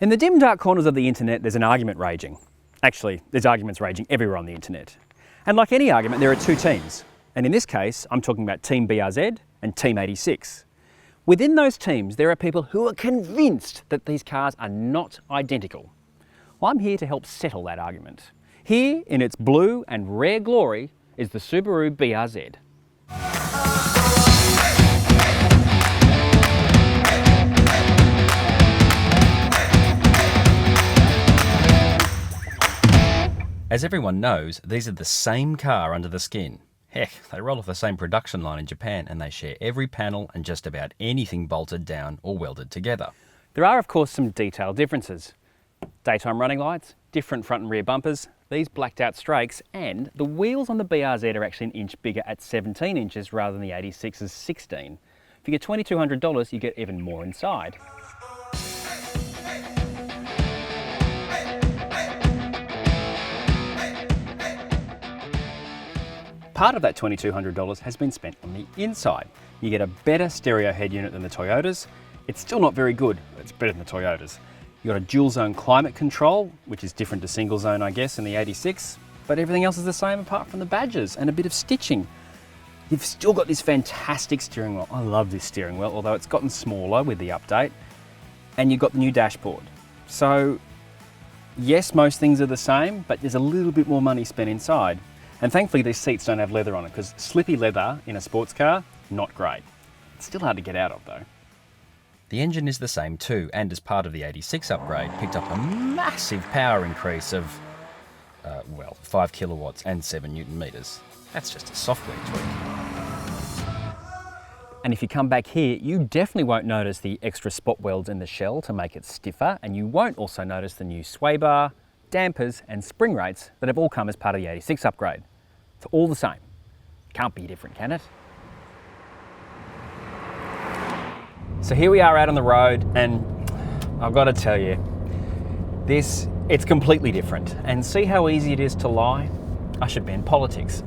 In the dim dark corners of the internet, there's an argument raging. Actually, there's arguments raging everywhere on the internet. And like any argument, there are two teams. And in this case, I'm talking about Team BRZ and Team 86. Within those teams, there are people who are convinced that these cars are not identical. Well, I'm here to help settle that argument. Here, in its blue and rare glory, is the Subaru BRZ. As everyone knows, these are the same car under the skin. Heck, they roll off the same production line in Japan and they share every panel and just about anything bolted down or welded together. There are of course some detail differences. Daytime running lights, different front and rear bumpers, these blacked out strakes, and the wheels on the BRZ are actually an inch bigger at 17 inches rather than the 86's 16. For your $2,200 you get even more inside. Part of that $2,200 has been spent on the inside. You get a better stereo head unit than the Toyotas. It's still not very good, but it's better than the Toyotas. You've got a dual zone climate control, which is different to single zone, I guess, in the 86, but everything else is the same apart from the badges and a bit of stitching. You've still got this fantastic steering wheel. I love this steering wheel, although it's gotten smaller with the update. And you've got the new dashboard. So, yes, most things are the same, but there's a little bit more money spent inside. And thankfully these seats don't have leather on it, because slippy leather in a sports car, not great. It's still hard to get out of though. The engine is the same too, and as part of the 86 upgrade, picked up a massive power increase of, 5 kilowatts and 7 newton meters. That's just a software tweak. And if you come back here, you definitely won't notice the extra spot welds in the shell to make it stiffer, and you won't also notice the new sway bar, dampers and spring rates that have all come as part of the 86 upgrade. It's all the same. Can't be different, can it? So here we are out on the road, and I've got to tell you, it's completely different. And see how easy it is to lie? I should be in politics.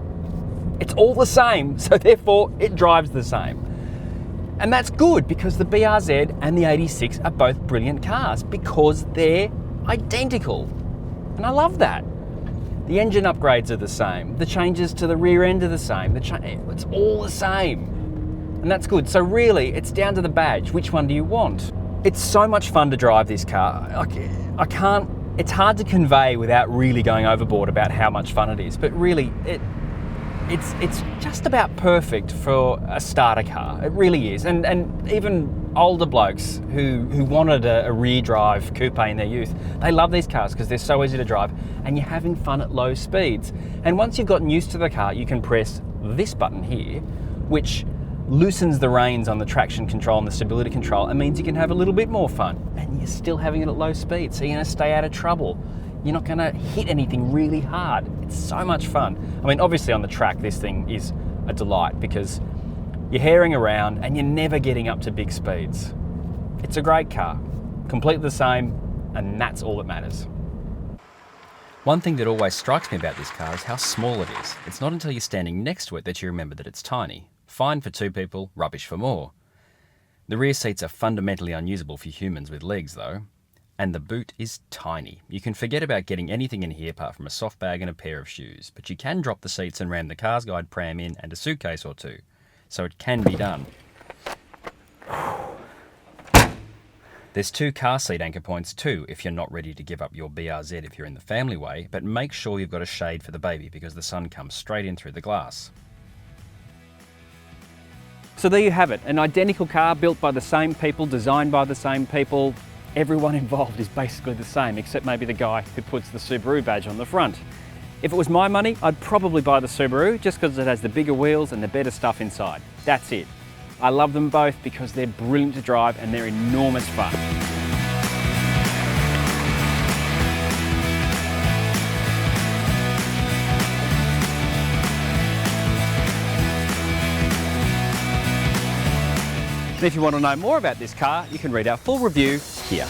It's all the same, so therefore it drives the same. And that's good, because the BRZ and the 86 are both brilliant cars because they're identical. And I love that. The engine upgrades are the same. The changes to the rear end are the same. It's all the same. And that's good. So really, it's down to the badge. Which one do you want? It's so much fun to drive this car. It's hard to convey without really going overboard about how much fun it is. But really, it's just about perfect for a starter car. It really is. And even older blokes who wanted a rear drive coupe in their youth, they love these cars because they're so easy to drive and you're having fun at low speeds. And once you've gotten used to the car, you can press this button here, which loosens the reins on the traction control and the stability control and means you can have a little bit more fun. And you're still having it at low speed, so you're going to stay out of trouble. You're not going to hit anything really hard. It's so much fun. I mean, obviously on the track, this thing is a delight because you're herring around and you're never getting up to big speeds. It's a great car, completely the same, and that's all that matters. One thing that always strikes me about this car is how small it is. It's not until you're standing next to it that you remember that it's tiny. Fine for 2 people, rubbish for more. The rear seats are fundamentally unusable for humans with legs though. And the boot is tiny. You can forget about getting anything in here apart from a soft bag and a pair of shoes, but you can drop the seats and ram the CarsGuide pram in and a suitcase or two. So it can be done. There's 2 car seat anchor points too if you're not ready to give up your BRZ if you're in the family way, but make sure you've got a shade for the baby because the sun comes straight in through the glass. So there you have it, an identical car built by the same people, designed by the same people. Everyone involved is basically the same, except maybe the guy who puts the Subaru badge on the front. If it was my money, I'd probably buy the Subaru just because it has the bigger wheels and the better stuff inside. That's it. I love them both because they're brilliant to drive and they're enormous fun. And if you want to know more about this car, you can read our full review here.